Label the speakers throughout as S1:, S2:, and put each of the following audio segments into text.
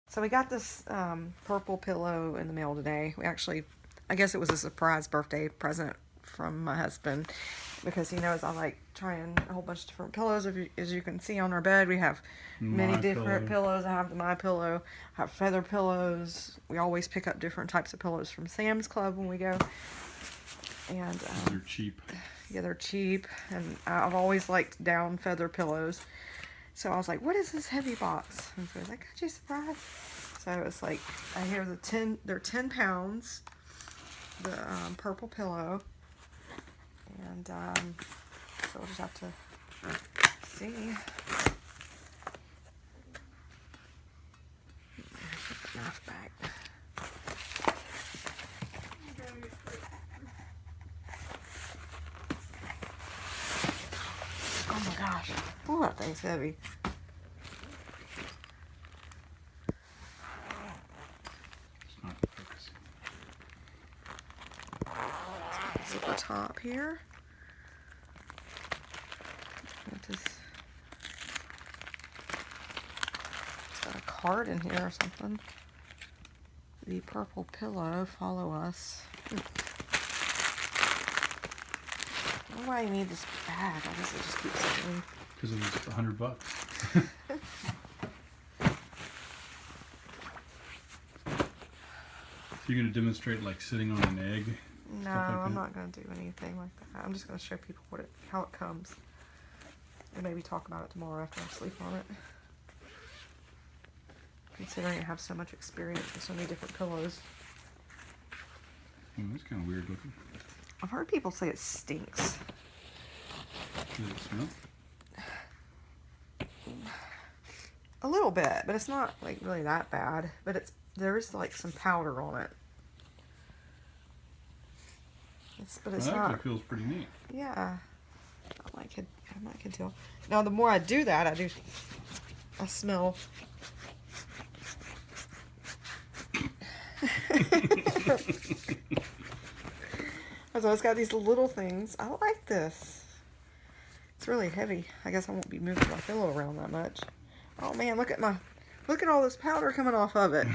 S1: So we got this purple pillow in the mail today. We actually, I guess it was a surprise birthday present from my husband because he knows I like trying a whole bunch of different pillows. As you can see on our bed, we have many different pillows. I have the My Pillow. I have feather pillows. We always pick up different types of pillows from Sam's Club when we go. And
S2: they're cheap.
S1: Yeah, they're cheap. And I've always liked down feather pillows. So I was like, what is this heavy box? And so I was like, got you a surprise. So it's like, I hear they're 10 pounds, the purple pillow. And so we'll just have to see. Put the knife back. Oh my gosh. Oh, that thing's heavy.
S2: It's not focusing.
S1: Zipper top here. It's got a card in here or something. The purple pillow, follow us. I don't know why you need this bag. I guess it just keeps it in.
S2: Because it was $100. So you're going to demonstrate like sitting on an egg?
S1: No,
S2: like
S1: I'm
S2: that?
S1: not going to do anything like that. I'm just going to show people how it comes. And maybe talk about it tomorrow after I sleep on it. Considering I have so much experience with so many different pillows.
S2: Oh, that's kind of weird looking.
S1: I've heard people say it stinks.
S2: Does it smell?
S1: A little bit, but it's not like really that bad. But there is like some powder on it. But it's
S2: Well, that
S1: not.
S2: actually feels pretty neat.
S1: Yeah, I can tell. Now the more I do that, I smell. So it's got these little things. I like this. It's really heavy. I guess I won't be moving my pillow around that much. Oh man, look at all this powder coming off of it.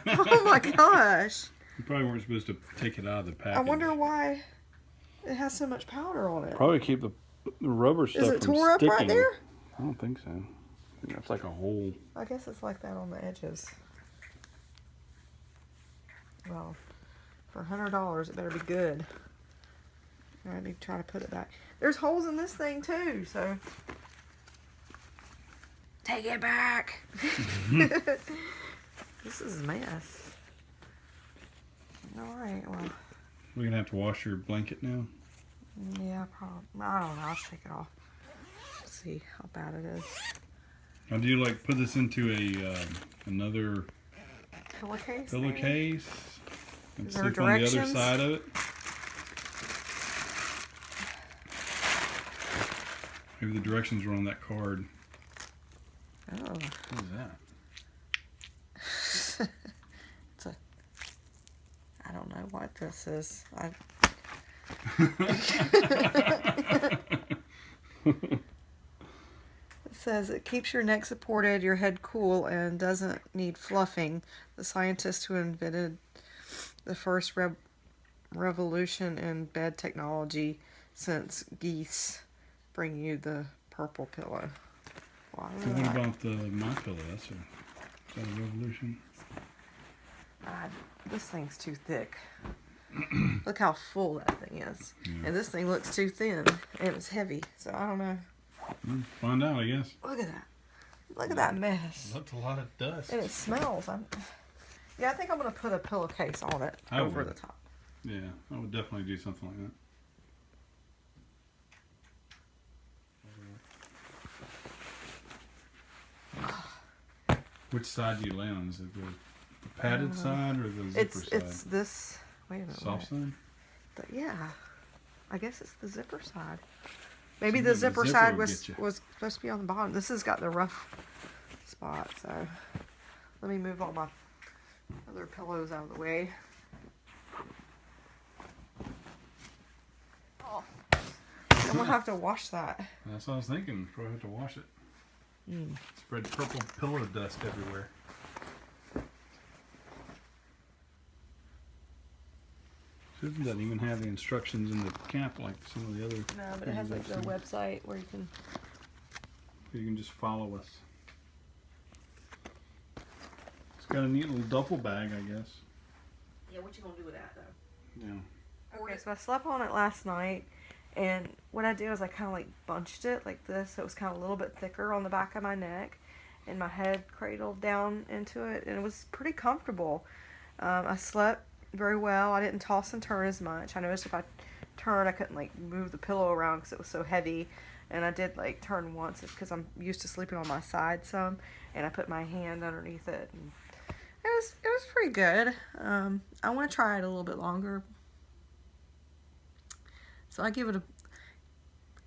S1: Oh my gosh.
S2: You probably weren't supposed to take it out of the package.
S1: I wonder why it has so much powder on it.
S2: Probably keep the rubber stuff
S1: Is it
S2: from
S1: tore up
S2: sticking.
S1: right there?
S2: I don't think so. I think that's like a hole.
S1: I guess it's like that on the edges. Well, for $100, it better be good. I need to try to put it back. There's holes in this thing too, so take it back. This is a mess. All right, well.
S2: We're going to have to wash your blanket now?
S1: Yeah, probably. I don't know. I'll take it off. See how bad it is.
S2: Now, do you like put this into a another
S1: Pillowcase?
S2: pillowcase and
S1: Is there
S2: sleep on the other
S1: directions?
S2: side of it? Maybe the directions are on that card.
S1: Oh.
S2: What is that?
S1: I don't know what this is. It says it keeps your neck supported, your head cool, and doesn't need fluffing. The scientist who invented the first revolution in bed technology since geese bring you the purple pillow. Well, I
S2: So
S1: really
S2: what
S1: like-
S2: about the My Pillow? Is that a revolution?
S1: This thing's too thick. Look how full that thing is.
S2: Yeah.
S1: And this thing looks too thin. And it's heavy. So I don't know.
S2: Find out, I guess.
S1: Look at that. Look at that mess.
S2: That's a lot of dust.
S1: And it smells. Yeah, I think I'm going to put a pillowcase on it
S2: I
S1: over
S2: would.
S1: the top.
S2: Yeah, I would definitely do something like that. Which side do you lay on? Is it the padded side or the zipper side?
S1: It's this. Wait a minute.
S2: Soft side?
S1: Yeah. I guess it's the zipper side. Maybe
S2: So
S1: the
S2: the
S1: zipper
S2: zipper
S1: side
S2: would
S1: was
S2: get you.
S1: supposed to be on the bottom. This has got the rough spot, so let me move all my other pillows out of the way. Oh. I'm gonna have to wash that.
S2: That's what I was thinking. Probably have to wash it.
S1: Mm.
S2: Spread purple pillow dust everywhere. This doesn't even have the instructions in the cap like some of the other.
S1: No, but it has like
S2: things
S1: the
S2: I've seen.
S1: website where you can.
S2: You can just follow us. It's got a neat little duffel bag, I guess.
S1: Yeah, what you gonna do with that though?
S2: Yeah.
S1: Okay, so I slept on it last night, and what I did was I kind of like bunched it like this, so it was kind of a little bit thicker on the back of my neck, and my head cradled down into it, and it was pretty comfortable. I slept very well. I didn't toss and turn as much. I noticed if I turned, I couldn't like move the pillow around because it was so heavy, and I did like turn once because I'm used to sleeping on my side some, and I put my hand underneath it, and it was pretty good. I want to try it a little bit longer. So I give it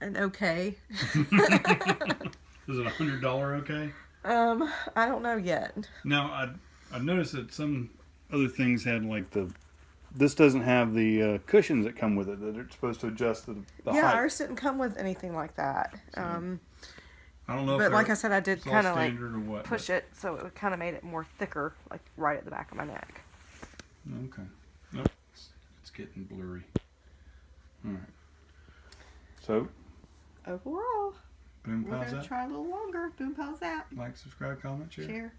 S1: an okay.
S2: Is it $100 okay?
S1: I don't know yet.
S2: Now I noticed that some other things had like this doesn't have the cushions that come with it that are supposed to adjust the
S1: Yeah,
S2: height.
S1: ours didn't come with anything like that.
S2: I don't know.
S1: But
S2: if
S1: like I said, I did
S2: it's all
S1: kind of like
S2: standard or what,
S1: push it, so it kind of made it more thicker, like right at the back of my neck.
S2: Okay. Nope. It's getting blurry. All right. So,
S1: Overall,
S2: boom,
S1: we're
S2: pause
S1: gonna
S2: that.
S1: try a little longer. Boom, pause that.
S2: Like, subscribe, comment, share.
S1: Share.